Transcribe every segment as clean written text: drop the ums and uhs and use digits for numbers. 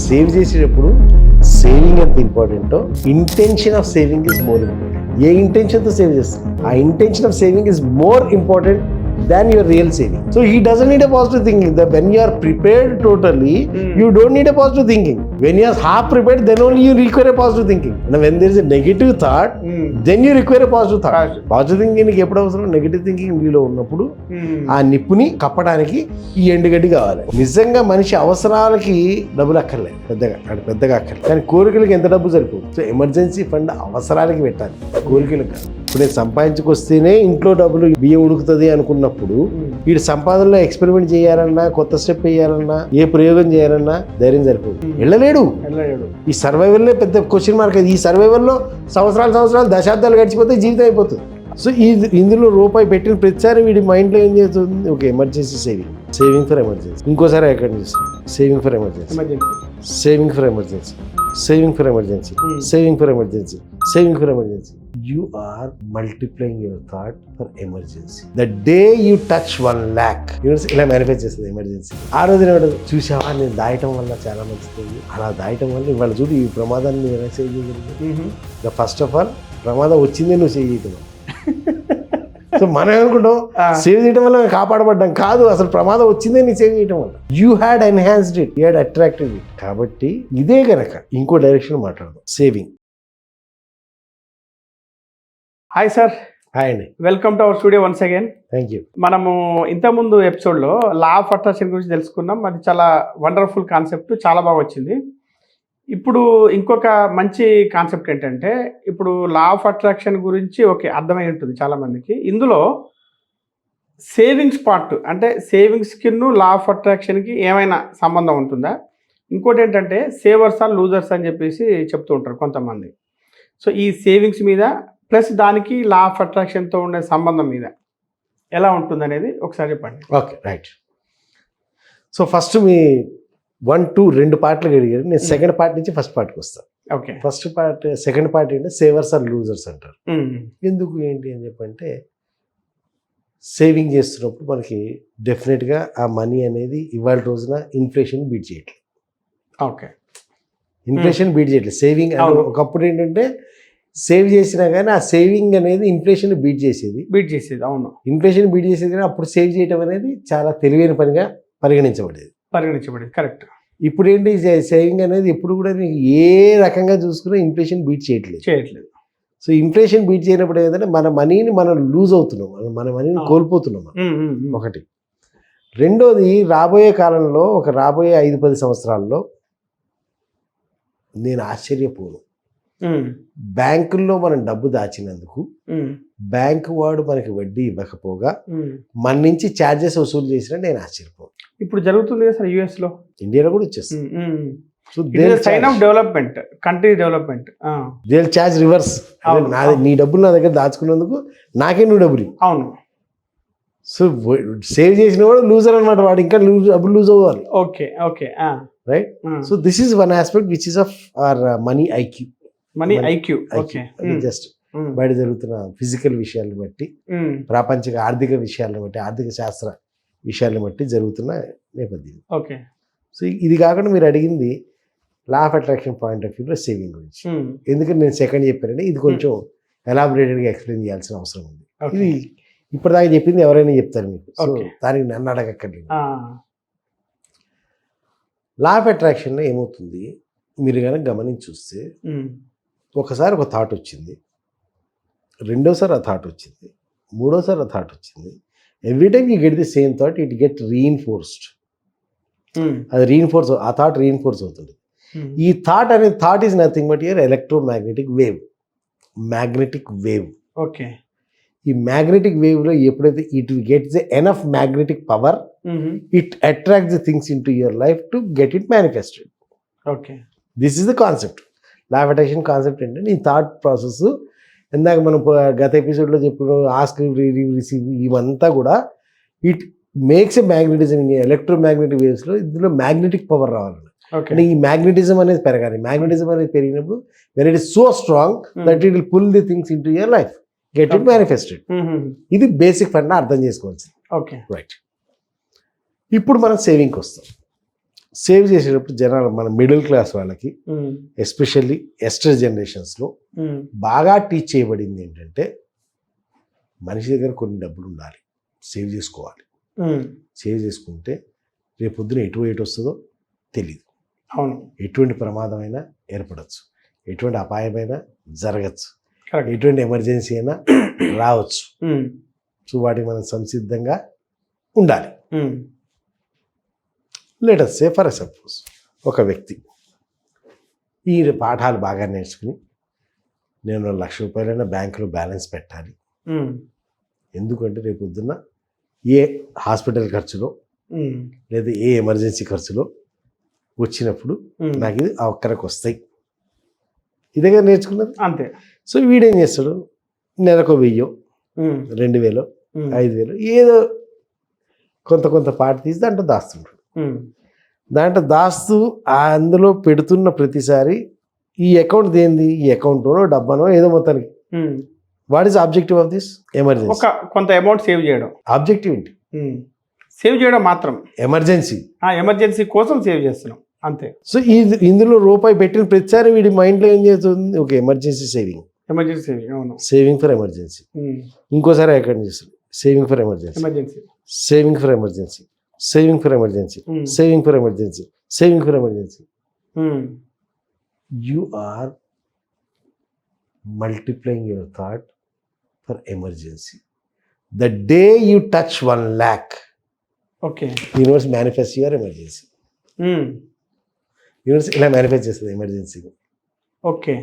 Save చేసేటప్పుడు saving ఎంత ఇంపార్టెంటో intention of saving is more important. ఏ ఇంటెన్షన్తో సేవ్ చేస్తాం ఆ intention of saving is more important than your real saving. So he doesn't need a positive thinking. When you are prepared totally, you don't need a positive thinking. When you are half prepared, then only you require a positive thinking. And when there is a negative thought, then you require a positive thought. Positive thinking నీకు ఎప్పుడు అవసరం? Negative thinking మీలో ఉన్నప్పుడు ఆ నిప్పుని కప్పడానికి ఈ ఎండుగడ్డి కావాలి. నిజంగా మనిషి అవసరాలకి డబ్బులు అక్కర్లేదు, పెద్దగా అక్కర్లేదు. కానీ కోరికలకి ఎంత డబ్బు సరిపోదు. సో ఎమర్జెన్సీ ఫండ్ అవసరాలకి పెట్టాలి, కోరికలకు కాదు. ఇప్పుడు నేను సంపాదించుకొస్తేనే ఇంట్లో డబ్బులు బియ్యం ఉడుకుతుంది అనుకున్నప్పుడు వీడు సంపాదనలో ఎక్స్పెరిమెంట్ చేయాలన్నా, కొత్త స్టెప్ వేయాలన్నా, ఏ ప్రయోగం చేయాలన్నా ధైర్యం సరిపోదు. వెళ్ళలేడు. ఈ సర్వైవల్లో పెద్ద క్వశ్చన్ మార్క్. ఈ సర్వైవల్లో సంవత్సరాలు దశాబ్దాలు గడిచిపోతే జీవితం అయిపోతుంది. సో ఇందులో రూపాయి పెట్టిన ప్రతిసారి వీడి మైండ్లో ఏం చేస్తుంది? Okay, emergency saving for emergency. ఇంకోసారి ఎక్కడ చేస్తాం? Saving for emergency, saving for emergency, saving for emergency, saving for emergency, saving for emergency. You are multiplying your thought for emergency. The day you touch 1 lakh, ఇలా manifest చేస్తుంది emergency. ఆ రోజున చూసావా, నేను దాయటం వల్ల చాలా మంచిది, అలా దాయటం వల్ల ఇవాళ చూడు ఈ ప్రమాదాన్ని నువ్వు ఎలా సేవ్ చేయగలిగింది. ద ఫస్ట్ ఆఫ్ ఆల్ ప్రమాదం వచ్చిందే నువ్వు సేవ్ చేయటం. సో మనం ఏమనుకుంటాం, సేవ్ చేయడం వల్ల కాపాడబడ్డాం. కాదు, అసలు ప్రమాదం వచ్చిందే నీ సేవ్ చేయడం వల్ల. You had enhanced it, you had attracted it. కాబట్టి ఇదే గనక ఇంకో డైరెక్షన్ మాట్లాడదాం, సేవింగ్. Hi sir. హాయ్ అండి. Welcome to our studio once again. Thank you. మనము ఇంతకుముందు ఎపిసోడ్లో లా ఆఫ్ అట్రాక్షన్ గురించి తెలుసుకున్నాం. అది చాలా వండర్ఫుల్ కాన్సెప్ట్, చాలా బాగా వచ్చింది. ఇప్పుడు ఇంకొక మంచి కాన్సెప్ట్ ఏంటంటే, ఇప్పుడు లా ఆఫ్ అట్రాక్షన్ గురించి ఓకే అర్థమై ఉంటుంది చాలామందికి. ఇందులో సేవింగ్స్ పార్ట్, అంటే సేవింగ్స్కి లా ఆఫ్ అట్రాక్షన్కి ఏమైనా సంబంధం ఉంటుందా? ఇంకోటి ఏంటంటే సేవర్స్ ఆర్ లూజర్స్ అని చెప్పేసి చెప్తూ ఉంటారు కొంతమంది. సో ఈ సేవింగ్స్ మీద ప్లస్ దానికి లా ఆఫ్ అట్రాక్షన్తో ఉండే సంబంధం మీద ఎలా ఉంటుంది అనేది ఒకసారి చెప్పండి. Okay, right. సో ఫస్ట్ మీ 1, 2 2 పార్ట్లు అడిగారు. నేను సెకండ్ పార్ట్ నుంచి ఫస్ట్ పార్ట్కి వస్తాను. Okay. First part, second part ఏంటంటే సేవర్స్ ఆర్ లూజర్స్ అంటారు. ఎందుకు ఏంటి అని చెప్పంటే, సేవింగ్ చేస్తున్నప్పుడు మనకి డెఫినెట్గా ఆ మనీ అనేది ఇవాళ రోజున ఇన్ఫ్లేషన్ బీట్ చేయట్లేదు. ఓకే, ఇన్ఫ్లేషన్ బీట్ చేయట్లేదు. సేవింగ్ ఒకప్పుడు ఏంటంటే సేవ్ చేసినా కానీ ఆ సేవింగ్ అనేది ఇన్ఫ్లేషన్ బీట్ చేసేది. అవును, ఇన్ఫ్లేషన్ బీట్ చేసేది. కానీ అప్పుడు సేవ్ చేయడం అనేది చాలా తెలివైన పనిగా పరిగణించబడేది. కరెక్ట్. ఇప్పుడు ఏంటి, సేవింగ్ అనేది ఎప్పుడు కూడా ఏ రకంగా చూసుకున్నా ఇన్ఫ్లేషన్ బీట్ చేయట్లేదు. సో ఇన్ఫ్లేషన్ బీట్ చేయనప్పుడు ఏంటంటే మన మనీని మనం లూజ్ అవుతున్నాం, మన మనీని కోల్పోతున్నాం ఒకటి. రెండోది, రాబోయే కాలంలో రాబోయే 5-10 సంవత్సరాల్లో నేను ఆశ్చర్యపోను, బ్యాంకుల్లో మనం డబ్బు దాచినందుకు బ్యాంకు వాడు మనకి వడ్డీ ఇవ్వకపోగా మన నుంచి ఛార్జెస్ వసూలు చేసినా నేను ఆశ్చర్యపోను. ఇప్పుడు జరుగుతుంది కదా సార్ యుఎస్ లో, ఇండియాలో కూడా వచ్చేస్తుంది. So sign of development, country development. They will charge reverse. నీ డబ్బులు నా దగ్గర దాచుకున్నందుకు నాకే నువ్వు డబ్బులు. అవును. సో సేవ్ చేసిన వాడు లూజర్ అనమాట, వాడు ఇంకా డబ్బులు లూజ్ అవ్వాలి. Okay, right. So this is one aspect which is of our money IQ. Okay. Just బయట జరుగుతున్న ఫిజికల్ విషయాలను బట్టి, ప్రాపంచిక ఆర్థిక విషయాలను బట్టి, ఆర్థిక శాస్త్ర విషయాలను బట్టి జరుగుతున్న నేపథ్యం. ఓకే. సో ఇది కాకుండా మీరు అడిగింది లా ఆఫ్ అట్రాక్షన్ పాయింట్ ఆఫ్ వ్యూలో సేవింగ్ గురించి. ఎందుకంటే నేను సెకండ్ చెప్పానంటే ఇది కొంచెం ఎలాబొరేటెడ్గా ఎక్స్ప్లెయిన్ చేయాల్సిన అవసరం ఉంది. ఇది ఇప్పటిదాకా చెప్పింది ఎవరైనా చెప్తారు మీకు, సో దానికి నన్ను అడగక్కర్లేదు. లా ఆఫ్ అట్రాక్షన్లో ఏమవుతుంది, మీరు కనుక గమనించి చూస్తే, ఒకసారి ఒక థాట్ వచ్చింది, రెండోసారి ఆ థాట్ వచ్చింది, మూడోసారి ఆ థాట్ వచ్చింది. Every time you get the same thought, it get reinforced. అది ఆ థాట్ రీఇన్ఫోర్స్ అవుతుంది. ఈ థాట్ అనేది thought is nothing but your electromagnetic wave, magnetic wave. Okay. ఈ మ్యాగ్నెటిక్ వేవ్లో ఎప్పుడైతే it gets enough magnetic power, it attracts the things into your life to get it manifested. Okay. This is the concept. Law of attraction concept ఏంటంటే ఈ thought process. ఇందాక మనం గత ఎపిసోడ్లో చెప్పిన ఆస్క్, రిసీవ్, ఇవంతా కూడా it makes a magnetism in electromagnetic వేవ్స్లో. ఇందులో మ్యాగ్నెటిక్ పవర్ రావాలి. అంటే ఈ మ్యాగ్నెటిజం అనేది పెరగాలి. మ్యాగ్నెటిజం అనేది పెరిగినప్పుడు when it is so strong that it will pull the things into your life, get it manifested. ఇది బేసిక్ ఫండ్ అర్థం చేసుకోవాల్సింది. Okay, right. ఇప్పుడు మనం సేవింగ్కి వస్తాం. సేవ్ చేసేటప్పుడు జనాలు మన మిడిల్ క్లాస్ వాళ్ళకి ఎస్పెషల్లీ ఎస్టర్ జనరేషన్స్లో బాగా టీచ్ చేయబడింది ఏంటంటే మనిషి దగ్గర కొన్ని డబ్బులు ఉండాలి, సేవ్ చేసుకోవాలి. సేవ్ చేసుకుంటే రేపు పొద్దున ఎటు వస్తుందో తెలియదు. అవును, ఎటువంటి ప్రమాదమైనా ఏర్పడవచ్చు, ఎటువంటి అపాయమైనా జరగచ్చు, కరెక్ట్. ఎటువంటి ఎమర్జెన్సీ అయినా రావచ్చు. సో వాటికి మనం సంసిద్ధంగా ఉండాలి. లెట్ సే ఫర్ సపోజ్ ఒక వ్యక్తి ఈ పాఠాలు బాగా నేర్చుకుని నేను ₹1,00,000 బ్యాంకులో బ్యాలెన్స్ పెట్టాలి. ఎందుకంటే రేపు పొద్దున్న ఏ హాస్పిటల్ ఖర్చులో లేదా ఏ ఎమర్జెన్సీ ఖర్చులో వచ్చినప్పుడు నాకు ఇది ఒక్కరికి వస్తాయి. ఇదే కదా నేర్చుకున్నది. అంతే. సో వీడేం చేస్తాడు, నెలకు 1000, 2000, 5000 ఏదో కొంత పాట తీసి దాంట్లో దాస్తుంటాడు. దాంట్లో దాస్తూ అందులో పెడుతున్న ప్రతిసారి ఈ అకౌంట్ దేంది, ఈ అకౌంట్లోనో డబ్బానో ఏదో మొత్తానికి what is objective of this emergency? కొంత అమౌంట్ సేవ్ చేయడం. ఆబ్జెక్టివ్ ఏంటి? సేవ్ చేయడం మాత్రం. ఎమర్జెన్సీ కోసం సేవ్ చేస్తున్నాం అంతే. సో ఇందులో రూపాయి పెట్టిన ప్రతిసారి వీడి మైండ్లో ఏం చేస్తుంది, ఓకే ఎమర్జెన్సీ సేవింగ్, అవును, సేవింగ్ ఫర్ ఎమర్జెన్సీ. ఇంకోసారి అకౌంట్ చేస్తుంది saving for emergency, saving for emergency, saving for emergency, saving for emergency, saving for emergency. You are multiplying your thought for emergency. The day you touch 1 lakh, okay, universe manifests your emergency. Universe ఇలా manifest చేస్తుంది emergency. Okay,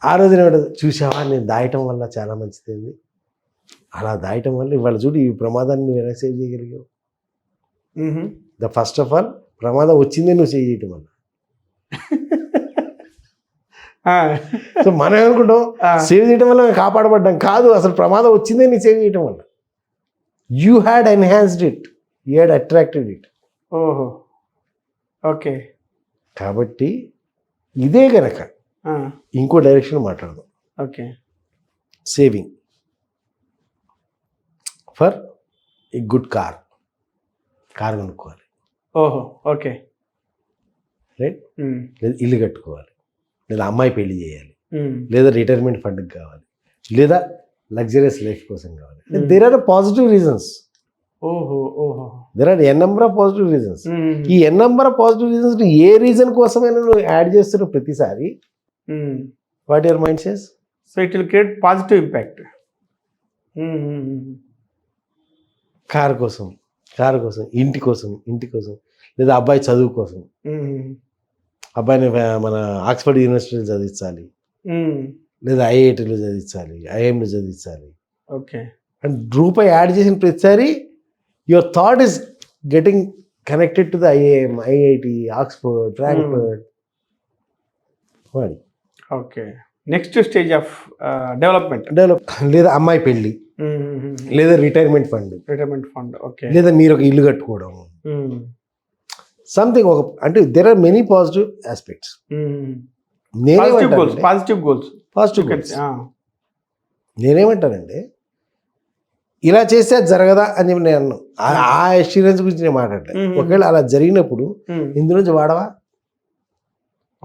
ఆ రోజున చూసావా నేను దాయటం వల్ల చాలా మంచిది, అలా దాయటం వల్ల ఇవాళ చూడు ఈ ప్రమాదాన్ని నువ్వు ఎలా సేవ్ చేయగలిగావు. ఫస్ట్ ఆఫ్ ఆల్ ప్రమాదం వచ్చిందే నువ్వు సేవ్ చేయటం వల్ల. సో మనం ఏమనుకుంటాం, సేవ్ చేయడం వల్ల మేము కాపాడబడ్డాం. కాదు, అసలు ప్రమాదం వచ్చిందే నీ సేవ్ చేయటం వల్ల. You had enhanced it, you had attracted it. ఓహో, ఓకే. కాబట్టి ఇదే గనక ఇంకో డైరెక్షన్ మాట్లాడదాం. Okay, saving for a good car కొనుక్కోవాలి. ఓహో, ఓకే, రైట్. లేదా ఇల్లు కట్టుకోవాలి, లేదా అమ్మాయి పెళ్లి చేయాలి, లేదా రిటైర్మెంట్ ఫండ్కి కావాలి, లేదా లగ్జరియస్ లైఫ్ కోసం కావాలి. There are positive reasons. There are N number of positive reasons. ఈ N number of positive reasons ఏ రీజన్ కోసమైనా నువ్వు యాడ్ చేస్తున్న ప్రతిసారి what your mind says, so it will create positive impact. Car కోసం, ఇంటి కోసం, లేదా అబ్బాయి చదువు కోసం, అబ్బాయిని మన ఆక్స్ఫర్డ్ యూనివర్సిటీలో చదివించాలి, లేదా ఐఐటీలో చదివించాలి, ఐఎంలో చదివించాలి. ఓకే, అండ్ రూపాయి యాడ్ చేసిన ప్రతిసారి your thought is getting connected to the IIM, IIT, Oxford, Frankfurt. Okay, next stage of develop, లేదా అమ్మాయి పెళ్ళి, లేదా రిటైర్మెంట్ ఫండ్, ఓకే, లేదా మీరు ఒక ఇల్లు కట్టుకోవడం, సంథింగ్ ఒక, అంటే there are many positive aspects. Positive goals. నేనేమంటానంటే ఇలా చేస్తే అది జరగదా అని చెప్పి నేను అన్నాను. ఆ ఎక్స్పీరియన్స్ గురించి నేను మాట్లాడలేదు. ఒకవేళ అలా జరిగినప్పుడు ఇందులోంచి వాడవా?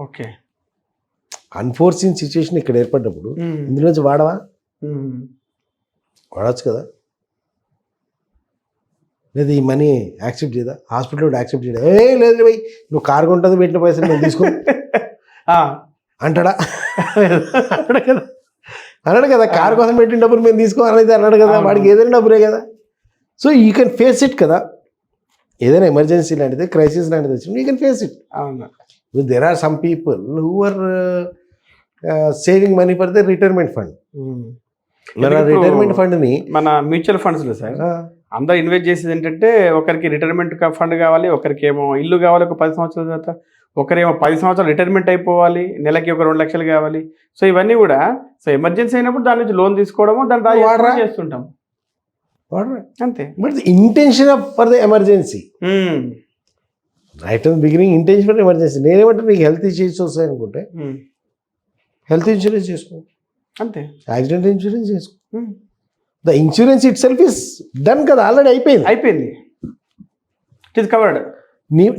ఓకే, అన్ఫోర్సిన్ సిచ్యువేషన్ ఇక్కడ ఏర్పడినప్పుడు ఇందులోంచి వాడవా? వాడచ్చు కదా. లేదా ఈ మనీ యాక్సెప్ట్ చేయదా? హాస్పిటల్లో యాక్సెప్ట్ చేయదా? లేదు భయ్, నువ్వు కారు కొంటుంది, పెట్టిన పైసలు నేను తీసుకో అంటాడా? అన్నాడు కదా. కారు కోసం పెట్టిన డబ్బులు మేము తీసుకోవాలనేది అన్నాడు కదా. వాడికి ఏదైనా డబ్బులే కదా. So you can face it కదా. ఏదైనా ఎమర్జెన్సీ లాంటిది, క్రైసిస్ లాంటిది వచ్చింది, you can face it. There are some people who are saving money for the retirement fund. Retirement ఫండ్ని మన మ్యూచువల్ ఫండ్స్లో సార్ అందరూ ఇన్వెస్ట్ చేసేది ఏంటంటే, ఒకరికి రిటైర్మెంట్ ఫండ్ కావాలి, ఒకరికి ఏమో ఇల్లు కావాలి ఒక 10 సంవత్సరాల తర్వాత, ఒకరేమో 10 సంవత్సరాలు రిటైర్మెంట్ అయిపోవాలి, నెలకి ఒక 2 లక్షలు కావాలి. సో ఇవన్నీ కూడా సో ఎమర్జెన్సీ అయినప్పుడు దాని నుంచి లోన్ తీసుకోవడము, దాన్ని చేస్తుంటాం అంతే. But intention for the emergency, right at the beginning intention for emergency. నేనేమంటే నీకు హెల్త్ ఇష్యూస్ వస్తాయి అనుకుంటే హెల్త్ ఇన్సూరెన్స్ చేసుకో అంతే, యాక్సిడెంట్ ఇన్సూరెన్స్ చేసుకో. The insurance itself is done కదా, ఆల్రెడీ అయిపోయింది. It is covered.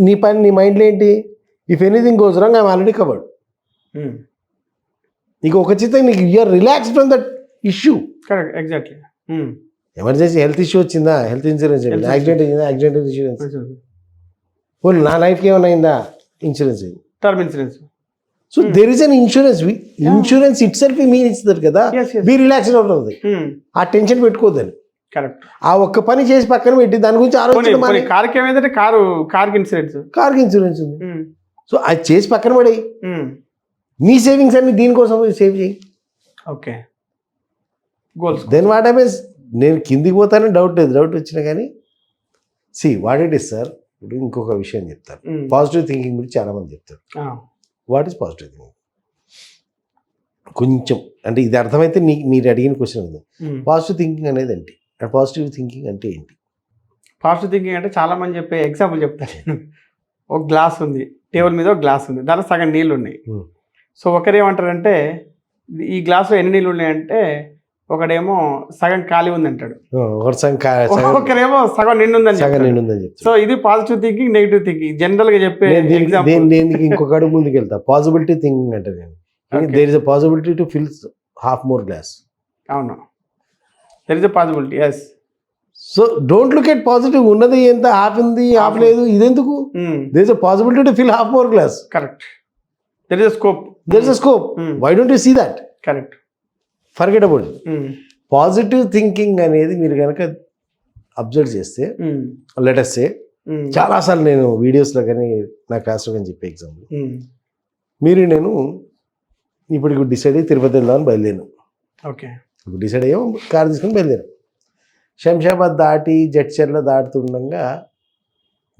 నీ పని నీ మైండ్లో ఏంటి, if anything goes wrong I'm already covered. నీకు ఒక చిత్తం నీకు you're relax from that issue. Correct, exactly. Emergency health issue వచ్చిందా, హెల్త్ ఇన్సూరెన్స్, యాక్సిడెంట్ అయిందా, యాక్సిడెంట్ ఇన్సూరెన్స్, పోనీ నా లైఫ్కి ఏమైనా అయిందా, ఇన్సూరెన్స్ అయింది, term insurance. So there is an insurance. Insurance it self mean ఇస్తుంది కదా, బీ రిలాక్స్డ్ అవుతుంది. ఆ టెన్షన్ పెట్టుకోవద్దని, కరెక్ట్. ఆ ఒక్క పని చేసి పక్కన పెట్టి దాని గురించి ఆలోచించడం. కార్కి ఏమైందంటే కార్కి ఇన్సూరెన్స్, కార్కి ఇన్సూరెన్స్ ఉంది, సో అది చేసి పక్కన పడి నీ సేవింగ్స్ అన్ని దీనికోసం సేవ్ చేయి. Okay, goals. Then what happens, నేను కిందికి పోతానని డౌట్ లేదు, డౌట్ వచ్చినా కానీ see what it is sir. ఇప్పుడు ఇంకొక విషయం చెప్తారు, పాజిటివ్ థింకింగ్ గురించి చాలా మంది చెప్తారు. What is positive thinking? కొంచెం అంటే ఇది అర్థమైతే మీరు అడిగిన క్వశ్చన్ ఉంది. పాజిటివ్ థింకింగ్ అనేది ఏంటి, పాజిటివ్ థింకింగ్ అంటే ఏంటి? పాజిటివ్ థింకింగ్ అంటే చాలా మంది చెప్పే ఎగ్జాంపుల్ చెప్తాను నేను. ఒక గ్లాస్ ఉంది, టేబుల్ మీద ఒక గ్లాస్ ఉంది, దాంట్లో సగం నీళ్ళు ఉన్నాయి. సో ఒకరు ఏమంటారంటే ఈ గ్లాసులో ఎన్ని నీళ్ళు ఉన్నాయంటే ఒకడేమో సగం ఖాళీ ఉంది అంటాడు, ఒకరేమో సగం నిండుందని చెప్తాడు. సో ఇది positive thinking, negative thinking general గా చెప్పే. ఇంకొక అడుగు ముందుకు వెళ్తా, పాజిబిలిటీ థింకింగ్ అంటే నేను there is a possibility to fill half more glass. అవును, there is a possibility, yes. So don't look at positive, ఉన్నది ఎంత హాఫ్ ఉంది హాఫ్ లేదు ఇదెందుకు, there is a possibility to fill half more glass. Correct, there is a scope, there is a scope. Why don't you see that? Correct, forget about it. Positive thinking అనేది మీరు కనుక observe చేస్తే, let us సే, చాలాసార్లు నేను వీడియోస్లో కానీ నా క్లాస్లో కానీ చెప్పే ఎగ్జాంపుల్, నేను ఇప్పుడు డిసైడ్ అయ్యి తిరుపతి వెళ్దామని బయలుదేరాను. ఓకే, ఇప్పుడు డిసైడ్ అయ్యాం, కార్ తీసుకొని బయలుదేరాం. శంషాబాద్ దాటి జడ్చర్ల దాటుతుండగా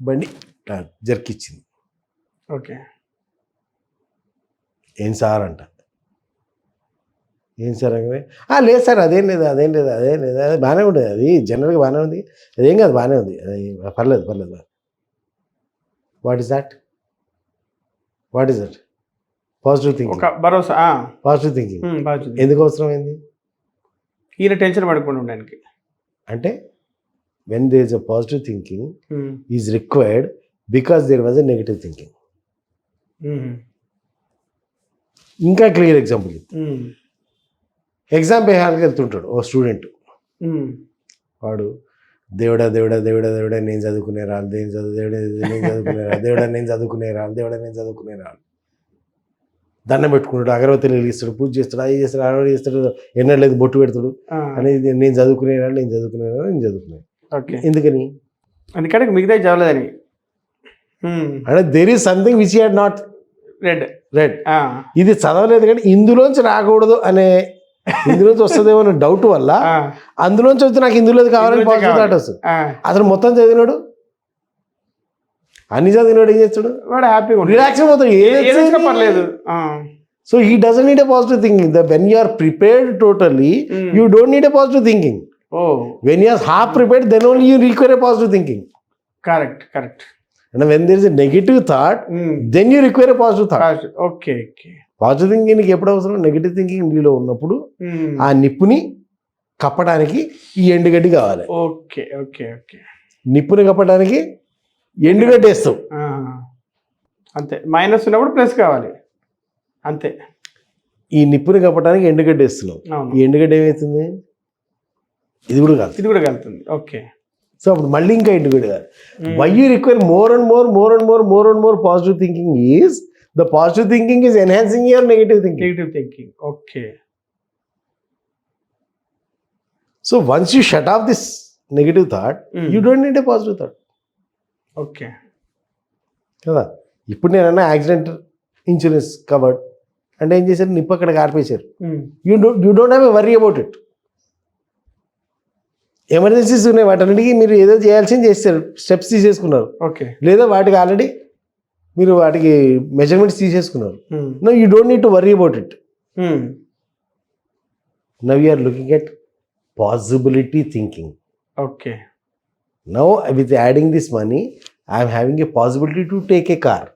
బండి జర్కిచ్చింది. ఓకే, ఏం సార్ అంట, ఏం సార్ అనగానే లేదు సార్ అదేం లేదు అది బాగానే ఉంటుంది, అది జనరల్గా బాగానే ఉంది, అదేం కాదు బాగానే ఉంది, అది పర్లేదు. What is that? Positive thinking, భరోసా. పాజిటివ్ థింకింగ్ ఎందుకు అవసరమైంది? ఈయన టెన్షన్ పడకుండా ఉండడానికి. అంటే when there is a positive thinking is required because there was a negative thinking. ఇంకా క్లియర్ ఎగ్జాంపుల్, ఎగ్జామ్ పేహాల్కి వెళ్తుంటాడు ఓ స్టూడెంట్, వాడు దేవుడా దేవుడా దేవుడా దేవుడా నేను చదువుకునే రాళ్ళు, దేవుడా నేను చదువుకునే రాళ్ళు దండం పెట్టుకుంటాడు, అగరవత్తులు వెలిగిస్తాడు, పూజ చేస్తాడు, అది చేస్తాడు, అరవై చేస్తాడు, ఎన్నడలేదు బొట్టు పెడతాడు, అనేది నేను చదువుకునే రాళ్ళు. ఎందుకని? అందుకని మిగతా చదవలేదని. అంటే there is something which had not read. ఇది చదవలేదు కానీ ఇందులోంచి రాకూడదు అనే, ఇందులోంచి వస్తుందేమో అనే డౌట్ వల్ల అందులోంచి వచ్చి నాకు ఇందులోది కావాలని పాజిటివ్ థాట్ వస్తుంది. అసలు మొత్తం చదివినాడు, అన్ని చదివినాడు, ఏం చేస్తాడు? వాడు హ్యాపీగా రిలాక్స్ అయిపోతాడు, పర్లేదు. So he doesn't need a positive thinking. When you are prepared totally you don't need a positive thinking. When you are half prepared then only you require a positive thinking. Correct. And when there is a negative thought, then you require a positive thought. Okay. Positive thinking నీకు ఎప్పుడు అవసరం? Negative thinking నీలో ఉన్నప్పుడు ఆ నిప్పుని కప్పడానికి ఈ ఎండుగడ్డి కావాలి. Okay. నిప్పుని కప్పడానికి ఎండుగడ్డి వేస్తావు, అంతే. మైనస్ ఉన్నప్పుడు ప్లస్ కావాలి, అంతే. ఈ నిప్పుని కప్పడానికి ఎండుగడ్డి వేస్తున్నావు, ఈ ఎండుగడ్డి ఏమవుతుంది? ఇది కూడా కాలుతుంది. ఓకే. సో అప్పుడు మళ్ళీ ఇంకా ఎండుగడ్డి కాదు. Why you require more and more positive thinking is the positive thinking is enhancing your negative thinking. Okay. So once you shut off this negative thought, you don't need a positive thought. Okay. కదా, ఇప్పుడు నేనన్నా accident insurance covered అంటే ఏం చేశారు? నిప్పు అక్కడ కార్పేశారు. You don't have a worry about it. Emergencies ఉన్నాయి, వాటన్నిటికీ మీరు ఏదో చేయాల్సింది చేస్తారు, స్టెప్స్ తీసేసుకున్నారు. ఓకే. లేదా వాటికి ఆల్రెడీ మీరు వాటికి మెజర్మెంట్స్ తీసేసుకున్నారు. No you don't need to worry about it. Now you are looking at possibility thinking. Okay. Now with adding this money I'm having a possibility to take a car.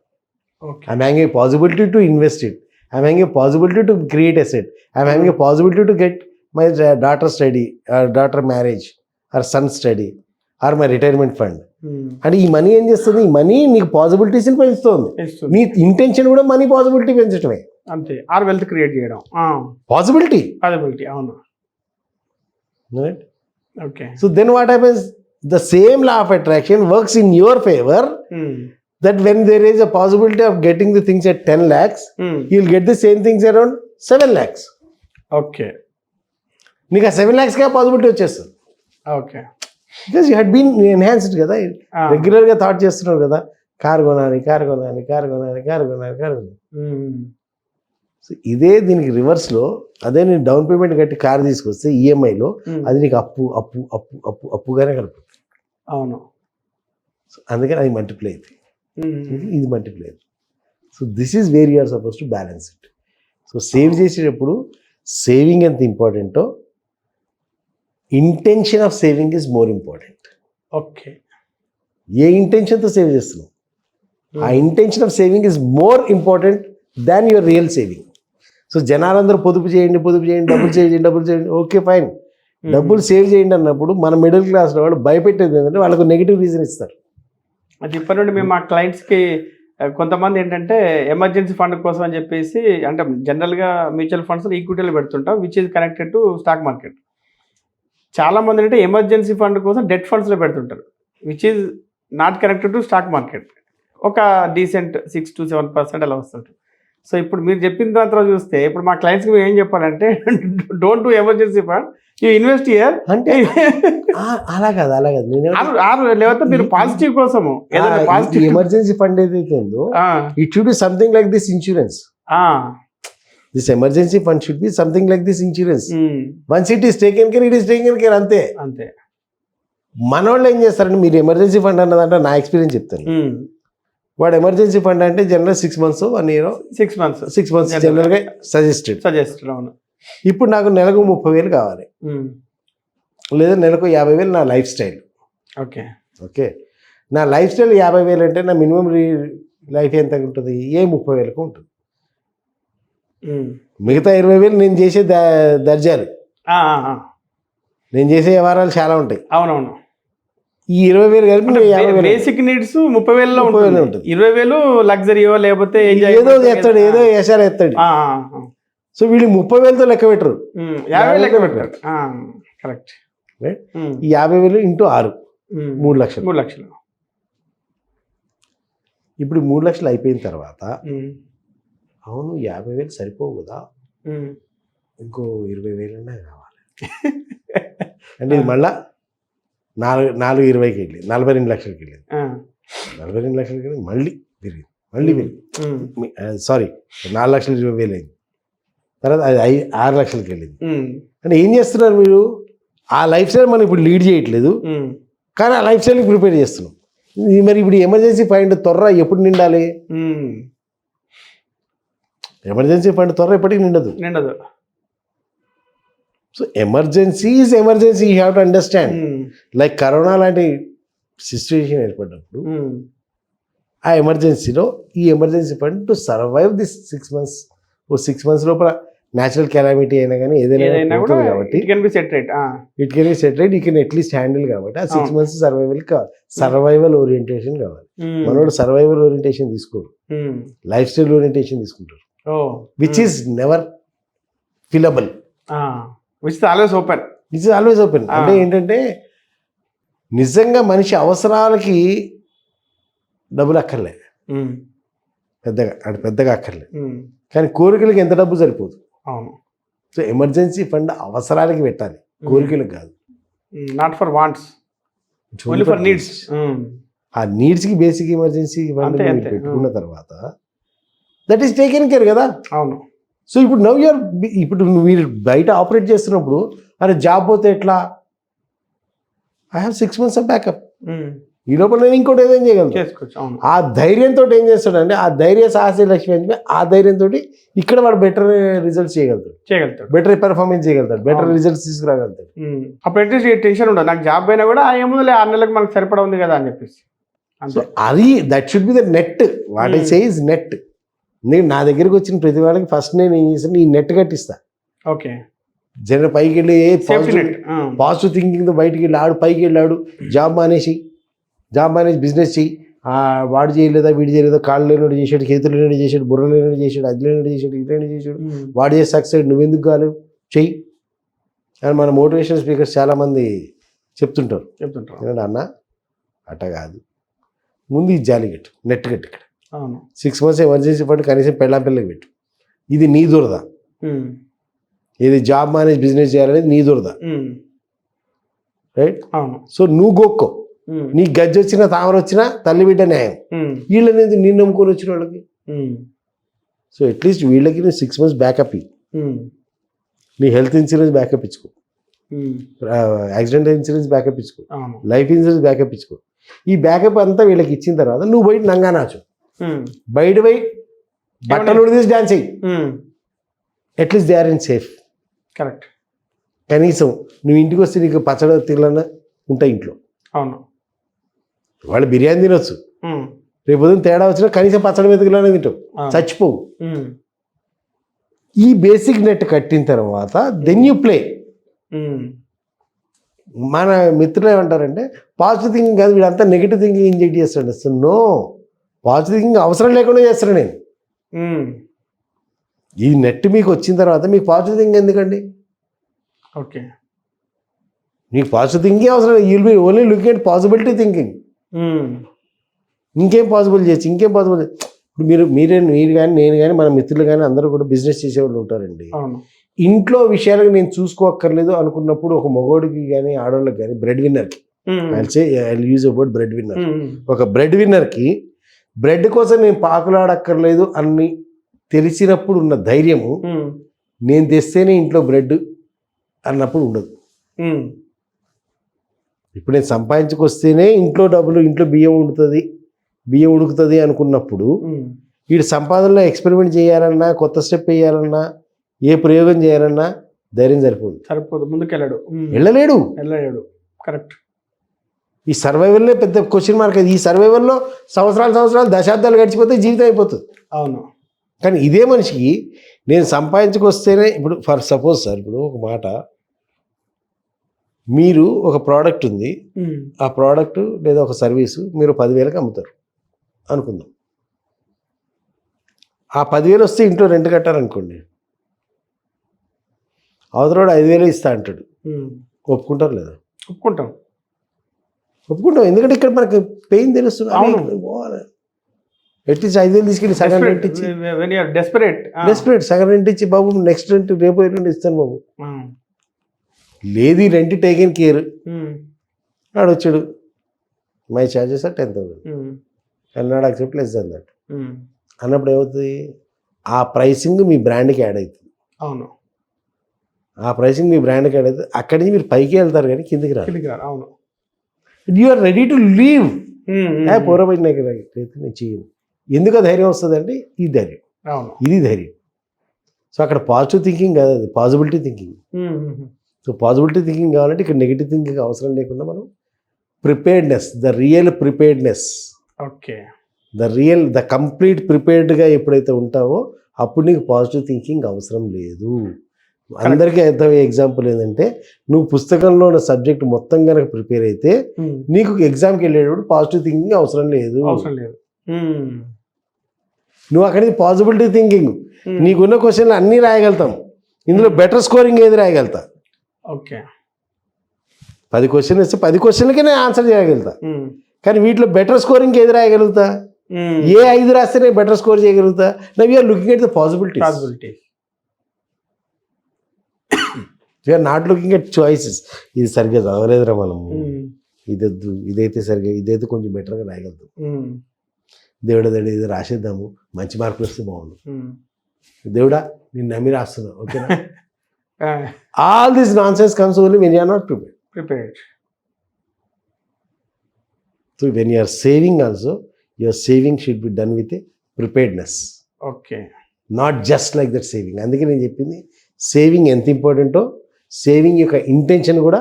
I'm having a possibility to invest it. I'm having a possibility to create asset. I'm having a possibility to get my daughter study, daughter marriage, or son study, or my retirement fund. అంటే ఈ money ఏం చేస్తుంది, ఈ money నీకు పాసిబిలిటీస్ని పెంచుతుంది. ఇస్తుంది. నీ intention కూడా మనీ పాసిబిలిటీ పెంచడమే, అంతే. ఆర్ వెల్త్ క్రియేట్ చేయడం పాసిబిలిటీ. పాసిబిలిటీ. అవును. Right? Okay. So then what happens? The same law of attraction works in your favor. That when there is a possibility of getting the things at 10 lakhs, you'll get the same things around 7 lakhs. Okay. నీకు ఆ 7 lakhs కే possibility వచ్చేస్తుంది. Okay. Because you had been enhanced కదా, రెగ్యులర్గా thought చేస్తున్నావు కదా, car కొనాలి, car కొనాలి, కారు కొనాలి, కారు కొనాలి, కారు కొనాలి. సో ఇదే దీనికి రివర్స్లో, అదే నేను డౌన్ పేమెంట్ కట్టి కారు తీసుకొస్తే ఈఎంఐలో అది నీకు అప్పు అప్పు అప్పు అప్పు అప్పుగానే కలుపుతుంది. అవును. సో అందుకని అది మల్టిప్లై అవుతుంది, ఇది మల్టిప్లై అవుతుంది. So this is where you are suppose to balance it. So save చేసేటప్పుడు సేవింగ్ ఎంత ఇంపార్టెంటో, intention of saving is more important. Okay. ఏ ఇంటెన్షన్తో సేవ్ చేస్తున్నావు, ఆ intention of saving is more important than your real saving. So జనాలందరూ పొదుపు చేయండి, పొదుపు చేయండి, డబ్బులు సేవ్ చేయండి, డబ్బులు చేయండి, ఓకే ఫైన్, డబ్బులు సేవ్ చేయండి అన్నప్పుడు మన మిడిల్ క్లాస్లో వాళ్ళు భయపెట్టేది ఏంటంటే వాళ్ళకు నెగిటివ్ రీజన్ ఇస్తారు. అది ఇప్పటి నుండి మేము మా క్లయింట్స్కి కొంతమంది ఏంటంటే ఎమర్జెన్సీ ఫండ్ కోసం అని చెప్పేసి, అంటే జనరల్గా మ్యూచువల్ ఫండ్స్ ఈక్విటీలో పెడుతుంటాం, which is connected to stock market. చాలామంది అంటే ఎమర్జెన్సీ ఫండ్ కోసం డెట్ ఫండ్స్లో పెడుతుంటారు, which is not connected to stock market. ఒక డీసెంట్ 6 to 7% అలా వస్తుంటారు. సో ఇప్పుడు మీరు చెప్పిన దాని తర్వాత చూస్తే, ఇప్పుడు మా క్లయింట్స్కి మేము ఏం చెప్పాలంటే, don't do emergency fund, you invest here. అంటే అలా కాదు, అలా కాదు. నేను లేకపోతే మీరు పాజిటివ్ కోసము ఏదైనా పాజిటివ్ ఎమర్జెన్సీ ఫండ్ ఏదైతే ఉందో, it should be something like this insurance. This emergency fund should be something like this insurance. Once it is taken care, it is taken care, అంతే. అంతే. మన వాళ్ళు ఏం చేస్తారంటే, మీరు ఎమర్జెన్సీ ఫండ్ అన్నదంటే నా ఎక్స్పీరియన్స్ చెప్తాను. వాడు ఎమర్జెన్సీ ఫండ్ అంటే జనరల్ 6 months 1 year 6 months జనరల్గా సజెస్టెడ్. అవును. ఇప్పుడు నాకు నెలకు 30,000 కావాలి, లేదా నెలకు 50,000 నా లైఫ్ స్టైల్. ఓకే. ఓకే, నా లైఫ్ స్టైల్ 50,000 అంటే నా మినిమం లైఫ్ ఎంత ఉంటుంది? 30,000 ఉంటుంది. మిగతా 20,000 నేను చేసే దర్జాలు, నేను చేసే వ్యవహారాలు చాలా ఉంటాయి. అవునవును. ఈ 20,000 కలిపి బేసిక్ నీడ్స్ 30,000లో ఉంటుంది. 20,000 లగ్జరీయో లేకపోతే ఏదో చేస్తాడు, ఏదో యశాలు ఎత్తాడు. సో వీళ్ళు 30,000తో లెక్క పెట్టరు, 50,000 లెక్క పెట్టారు. కరెక్ట్. ఈ 50,000 ఇంటూ 6 3 లక్షలు. 3 లక్షలు. ఇప్పుడు 3 లక్షలు అయిపోయిన తర్వాత, అవును 50,000 సరిపోవు కదా, ఇంకో 20,000 అన్నా కావాలి అంటే ఇది మళ్ళా 4-20కి వెళ్ళింది, 42 లక్షలకి వెళ్ళింది. 42 లక్షలకి వెళ్ళి మళ్ళీ పెరిగింది, మళ్ళీ పెరిగింది. సారీ 4,20,000 అయింది. తర్వాత అది 6 లక్షలకి వెళ్ళింది. అంటే ఏం చేస్తున్నారు మీరు? ఆ లైఫ్ స్టైల్ మనం ఇప్పుడు లీడ్ చేయట్లేదు, కానీ ఆ లైఫ్ స్టైల్ని ప్రిపేర్ చేస్తున్నాం. మరి ఇప్పుడు ఎమర్జెన్సీ ఫండ్ త్వర ఎప్పుడు నిండాలి? ఎమర్జెన్సీ ఫండ్ త్వర ఎప్పటికి నిండదు. So emergency is emergency, you have to understand. Like corona లాంటి సిచ్యువేషన్ ఏర్పడినప్పుడు ఆ ఎమర్జెన్సీలో ఈ emergency fund to survive this 6 months, 6 months లోపల న్యాచురల్ కెలామిటీ అయినా కానీ ఏదైనా కాబట్టి it can be set right, you can at least handle. కాబట్టి ఆ 6 months సర్వైవల్ కావాలి, సర్వైవల్ ఓరియంటేషన్ కావాలి. మనోడు సర్వైవల్ ఓరియంటేషన్ తీసుకోరు, లైఫ్ స్టైల్ ఓరియంటేషన్ తీసుకుంటారు, which is never fillable, which is always open. It's always open. అంటే ఏంటంటే నిజంగా మనిషి అవసరాలకి డబ్బులు అక్కర్లే, పెద్దగా అక్కర్లే, కానీ కోరికలకి ఎంత డబ్బు సరిపోదు. సో ఎమర్జెన్సీ ఫండ్ అవసరాలకి పెట్టాలి, కోరికలకు కాదు. Not for wants, only for needs. ఆ నీడ్స్కి బేసిక్ ఎమర్జెన్సీ ఫండ్ పెట్టుకున్న తర్వాత దట్ ఈస్ టేకెన్ కేర్ కదా. అవును. సో ఇప్పుడు ఇప్పుడు మీరు బయట ఆపరేట్ చేస్తున్నప్పుడు, అరే జాబ్ పోతే ఎట్లా, I have 6 months of backup, ఈ లోపల నేను ఇంకోటి ఏదైనా చేయగలను. ఆ ధైర్యంతో ఏం చేస్తాడంటే, ఆ ధైర్య సాహస లక్ష్మి అని ఆ ధైర్యంతో ఇక్కడ వాడు బెటర్ రిజల్ట్స్ చేయగలుగుతాడు, బెటర్ పెర్ఫార్మెన్స్ చేయగలుగుతాడు, బెటర్ రిజల్ట్స్ తీసుకురాగలుగుతాడు. అప్పుడు అట్లీస్ట్ టెన్షన్ ఉండదు, నాకు జాబ్ అయినా కూడా ఏముంది 6 నెలలకు మనకు సరిపడా ఉంది కదా అని చెప్పేసి. సో అది that should be the net. What I say is net. నేను నా దగ్గరికి వచ్చిన ప్రతి వాళ్ళకి ఫస్ట్ నేను ఏం చేస్తాను, ఈ నెట్ కట్టిస్తా. ఓకే. జన పైకి వెళ్ళి పాజిటివ్ థింకింగ్తో బయటికి వెళ్ళి ఆడు పైకి వెళ్ళాడు, జాబ్ మానేసి జాబ్ మేనేజ్ బిజినెస్ చెయ్యి, వాడు చేయలేదా వీడు చేయలేదా, కాళ్ళు లేనివాడు చేసాడు, చేతులు లేనివాడు చేసాడు, బుర్ర లేనివాడు చేసాడు, అది లేనివాడు చేసాడు, ఇది లేనివాడు చేసాడు, వాడు చేసి సక్సెస్ నువ్వెందుకు కాలేవు, చెయ్యి అని మన మోటివేషన్ స్పీకర్స్ చాలామంది చెప్తుంటారు. ఎందుకంటే అన్న అట్ట కాదు, ముందు ఈ జాలి కట్టు, నెట్ కట్టు, ఇక్కడ 6 months ఎమర్జెన్సీ ఫండ్ కనీసం పెళ్ళాం పిల్లకి పెట్టు, ఇది నీ దురద. ఇది జాబ్ మేనేజ్ బిజినెస్ చేయాలనేది నీ దురద, రైట్? సో నువ్వు గోక్కో, నీ గజ్జి వచ్చినా తామర వచ్చినా తల్లి బిడ్డ న్యాయం. వీళ్ళనేది నేను నమ్ముకొని వచ్చిన వాళ్ళకి. సో అట్లీస్ట్ వీళ్ళకి నువ్వు 6 months బ్యాకప్ ఇవ్వు. నీ హెల్త్ ఇన్సూరెన్స్ బ్యాకప్ ఇచ్చుకో, యాక్సిడెంట్ ఇన్సూరెన్స్ బ్యాకప్ ఇచ్చుకో, లైఫ్ ఇన్సూరెన్స్ బ్యాకప్ ఇచ్చుకో. ఈ బ్యాకప్ అంతా వీళ్ళకి ఇచ్చిన తర్వాత నువ్వు బయట నంగా నాచు, బయట పోయి బట్టలు ఉడిదీసి డాన్స్ అయ్యి, at least they are in safe. Correct. కనీసం నువ్వు ఇంటికి వస్తే నీకు పచ్చడి తినలన్నా ఉంటాయి ఇంట్లో. అవును, వాళ్ళు బిర్యానీ తినొచ్చు, రేపు పొద్దున్న తేడా వచ్చినా కనీసం పచ్చడి మెతుకులనే తింటావు, చచ్చిపోవు. ఈ బేసిక్ నెట్ కట్టిన తర్వాత దెన్ యూ ప్లే. మన మిత్రులు ఏమంటారంటే పాజిటివ్ థింకింగ్ కాదు, వీడంతా నెగిటివ్ థింకింగ్ ఇంజెక్ట్ చేస్తాడు. సో నో, పాజిటివ్ థింకింగ్ అవసరం లేకుండా చేస్తాను నేను. ఈ నెట్ మీకు వచ్చిన తర్వాత మీకు పాజిటివ్ థింకింగ్ ఎందుకండి? ఓకే, మీకు పాజిటివ్ థింకింగ్ అవసరం, you'll be only looking at possibility thinking. ఇంకేం పాసిబుల్ చేయొచ్చు, ఇంకేం పాసిబుల్. ఇప్పుడు మీరు కానీ నేను కానీ మన మిత్రులు కానీ అందరూ కూడా బిజినెస్ చేసేవాళ్ళు ఉంటారండి. ఇంట్లో విషయాలకు నేను చూసుకోక్కర్లేదు అనుకున్నప్పుడు ఒక మగోడికి కానీ ఆడవాళ్ళకి కానీ బ్రెడ్ విన్నర్కి, I use about bread winner, ఒక బ్రెడ్ విన్నర్కి బ్రెడ్ కోసం నేను పాకులాడక్కర్లేదు అని తెలిసినప్పుడు ఉన్న ధైర్యము నేను తెస్తేనే ఇంట్లో బ్రెడ్ అన్నప్పుడు ఉండదు. ఇప్పుడు నేను సంపాదించుకొస్తేనే ఇంట్లో డబ్బులు, ఇంట్లో బియ్యం ఉడుకుతుంది అనుకున్నప్పుడు వీడు సంపాదనలో ఎక్స్పెరిమెంట్ చేయాలన్నా, కొత్త స్టెప్ వేయాలన్నా, ఏ ప్రయోగం చేయాలన్నా ధైర్యం సరిపోదు, ముందుకు వెళ్ళలేడు. కరెక్ట్. ఈ సర్వైవల్లే పెద్ద క్వశ్చన్ మార్క్. ఈ సర్వైవల్లో సంవత్సరాలు దశాబ్దాలు గడిచిపోతే జీవితం అయిపోతుంది. అవును. కానీ ఇదే మనిషికి నేను సంపాదించుకొస్తేనే, ఇప్పుడు ఫర్ సపోజ్ సార్, ఇప్పుడు ఒక మాట, మీరు ఒక ప్రోడక్ట్ ఉంది, ఆ ప్రోడక్ట్ లేదా ఒక సర్వీసు మీరు 10,000కి అమ్ముతారు అనుకుందాం. ఆ 10,000 వస్తే ఇంట్లో రెంట్ కట్టారనుకోండి, అవతల 5,000 ఇస్తా అంటాడు. ఒప్పుకుంటారు లేదా? ఒప్పుకుంటాం. ఎందుకంటే ఇక్కడ మనకి పెయిన్ తెలుస్తుంది. అట్లీస్ట్ 5,000 తీసుకెళ్ళి సగం రెంట్ ఇచ్చి, డెస్పరేట్ సగం రెంట్ ఇచ్చి, బాబు నెక్స్ట్ రెంట్ రేపు ఎల్లుండి ఇస్తాను బాబు, లేదు రెంట్ టేకెన్ కేర్. నాడు వచ్చాడు, my charges are 10,000 and not accept less than that అన్నప్పుడు ఏమవుతుంది? ఆ ప్రైసింగ్ మీ బ్రాండ్కి యాడ్ అవుతుంది. అవును, ఆ ప్రైసింగ్ మీ బ్రాండ్కి యాడ్ అవుతుంది. అక్కడి నుంచి మీరు పైకి వెళ్తారు కానీ కిందికి రారు. అవును. You are ready to leave. పూర్వపడిన నేను చేయను. ఎందుకు ధైర్యం వస్తుంది అంటే ఈ ధైర్యం, ఇది ధైర్యం. సో అక్కడ పాజిటివ్ థింకింగ్ కాదు, అది possibility thinking. So possibility thinking కావాలంటే ఇక్కడ నెగిటివ్ థింకింగ్ అవసరం లేకుండా మనం ప్రిపేర్డ్నెస్, ద రియల్ ప్రిపేర్డ్నెస్, ఓకే, ద కంప్లీట్ ప్రిపేర్డ్గా ఎప్పుడైతే ఉంటావో అప్పుడు నీకు పాజిటివ్ థింకింగ్ అవసరం లేదు. అందరికీ అర్థమయ్యే ఎగ్జాంపుల్ ఏంటంటే, నువ్వు పుస్తకంలో ఉన్న సబ్జెక్ట్ మొత్తం కనుక ప్రిపేర్ అయితే నీకు ఎగ్జామ్కి వెళ్ళేటప్పుడు పాజిటివ్ థింకింగ్ అవసరం లేదు. నువ్వు అక్కడికి పాజిబిలిటీ థింకింగ్, నీకున్న క్వశ్చన్లు అన్నీ రాయగలుగుతాం, ఇందులో బెటర్ స్కోరింగ్ ఏది రాయగలుగుతా. ఓకే, 10 క్వశ్చన్లు ఇస్తే 10 క్వశ్చన్లకే నేను ఆన్సర్ చేయగలుగుతా. కానీ వీటిలో బెటర్ స్కోరింగ్ ఏది రాయగలుగుతా? ఏ 5 రాస్తేనే బెటర్ స్కోర్ చేయగలుగుతా. Now you're looking at the possibility, you're not looking at choices. ఇది సరిగ్గా చదవలేదురా మనము, ఇదొద్దు, ఇదైతే సరిగ్గా, ఇదైతే కొంచెం బెటర్గా రాయగలుగుతాం, దేవుడా ఇది రాసేద్దాము, మంచి మార్కులు వస్తే బాగుండు, దేవుడా నేను నమ్మి రాస్తున్నా, ఓకేనా. All this nonsense comes only when you are not prepared. So when you are saving also, your saving should be done with a preparedness. Okay, not just like that saving. అందుకే నేను చెప్పింది, saving ఎంత ఇంపార్టెంటో saving యొక్క intention కూడా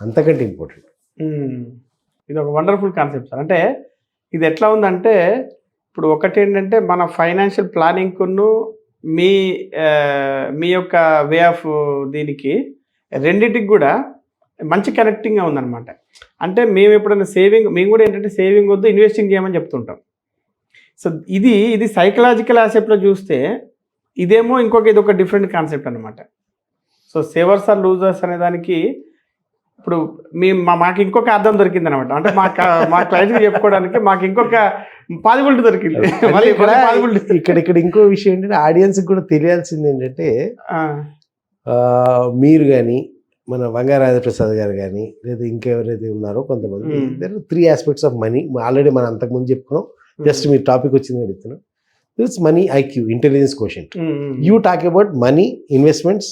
అంతకంటే important. ఇది ఒక వండర్ఫుల్ కాన్సెప్ట్ సార్. అంటే ఇది ఎట్లా ఉందంటే, ఇప్పుడు ఒకటి ఏంటంటే మన ఫైనాన్షియల్ ప్లానింగ్కును మీ యొక్క వే ఆఫ్ దీనికి రెండింటికి కూడా మంచి కనెక్టింగ్గా ఉందన్నమాట. అంటే మేము ఎప్పుడైనా మేము కూడా ఏంటంటే సేవింగ్ వద్దు ఇన్వెస్టింగ్ చేయమని చెప్తుంటాం. సో ఇది సైకలాజికల్ ఆస్పెక్ట్లో చూస్తే ఇదేమో ఇది ఒక డిఫరెంట్ కాన్సెప్ట్ అనమాట. సో సేవర్స్ ఆర్ లూజర్స్ అనే దానికి ఇప్పుడు మాకు ఇంకొక అర్థం దొరికింది అనమాట. అంటే మా క్లయింట్కి చెప్పుకోవడానికి మాకు ఇంకొక పాసిబిలిటీ దొరికింది. మళ్ళీ ఇక్కడ ఇంకో విషయం ఏంటంటే ఆడియన్స్కి కూడా తెలియాల్సింది ఏంటంటే మీరు కానీ మన బంగారాజ ప్రసాద్ గారు కానీ లేదా ఇంకెవరైతే ఉన్నారో కొంతమంది 3 ఆస్పెక్ట్స్ ఆఫ్ మనీ ఆల్రెడీ మనం అంతకుముందు చెప్పుకున్నాం. జస్ట్ మీరు టాపిక్ వచ్చింది అడుగుతున్నాం. It's money IQ, intelligence quotient. You talk about money, investments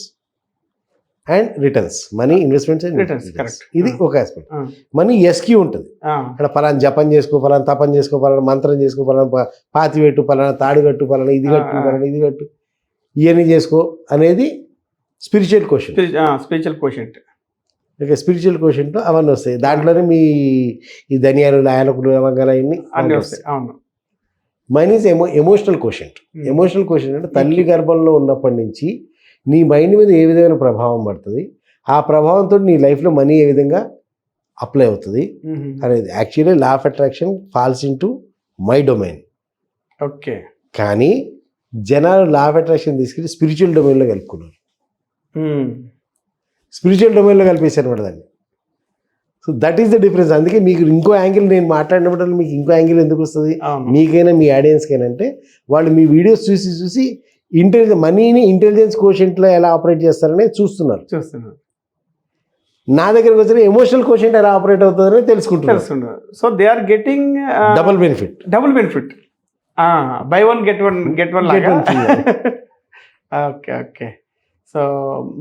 and returns. Money, investments and returns. ఇది ఒక ఆస్పెక్ట్. మనీ ఎస్క్యూ ఉంటుంది. అక్కడ పలానా జపం చేసుకో, పలానా తపం చేసుకో, పలానా మంత్రం చేసుకో, పలానా పాతి పెట్టు, పలానా తాడు కట్టు, పలానా ఇది కట్టు, పలానా ఇది కట్టు, ఇవన్నీ చేసుకో అనేది spiritual quotient. Spiritual quotient. Okay, spiritual quotient అవన్నీ వస్తాయి. దాంట్లోనే మీ ఈ ధనియాలు, లాయనకులు, లవంగాలు అన్నీ వస్తాయి. అవును. Money is emotional quotient. Emotional quotient అంటే తల్లి గర్భంలో ఉన్నప్పటి నుంచి నీ మైండ్ మీద ఏ విధమైన ప్రభావం పడుతుంది, ఆ ప్రభావంతో నీ లైఫ్లో మనీ ఏ విధంగా అప్లై అవుతుంది అనేది. Actually law of attraction falls into my domain. Okay. కానీ జనాలు లా ఆఫ్ అట్రాక్షన్ తీసుకెళ్ళి స్పిరిచువల్ డొమైన్లో కలుపుకున్నారు. స్పిరిచువల్ డొమైన్లో కలిపేశారు అనమాట దాన్ని. So that is the difference. అందుకే మీకు ఇంకో యాంగిల్ నేను మాట్లాడినప్పుడు మీకు ఇంకో యాంగిల్ ఎందుకు వస్తుంది మీకైనా మీ ఆడియన్స్కైనా అంటే వాళ్ళు మీ వీడియోస్ చూసి మనీని ఇంటెలిజెన్స్ కోషెంట్లో ఎలా ఆపరేట్ చేస్తారని చూస్తున్నారు. నా దగ్గరకు వచ్చిన ఎమోషనల్ కోషెంట్ ఎలా ఆపరేట్ అవుతుందని తెలుసుకుంటున్నారు. So they are getting double benefit. Buy one get one లాగా. ఓకే. సో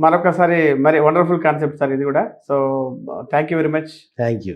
మరొకసారి మరి వండర్ఫుల్ కాన్సెప్ట్ సార్ ఇది కూడా. So thank you very much. Thank you.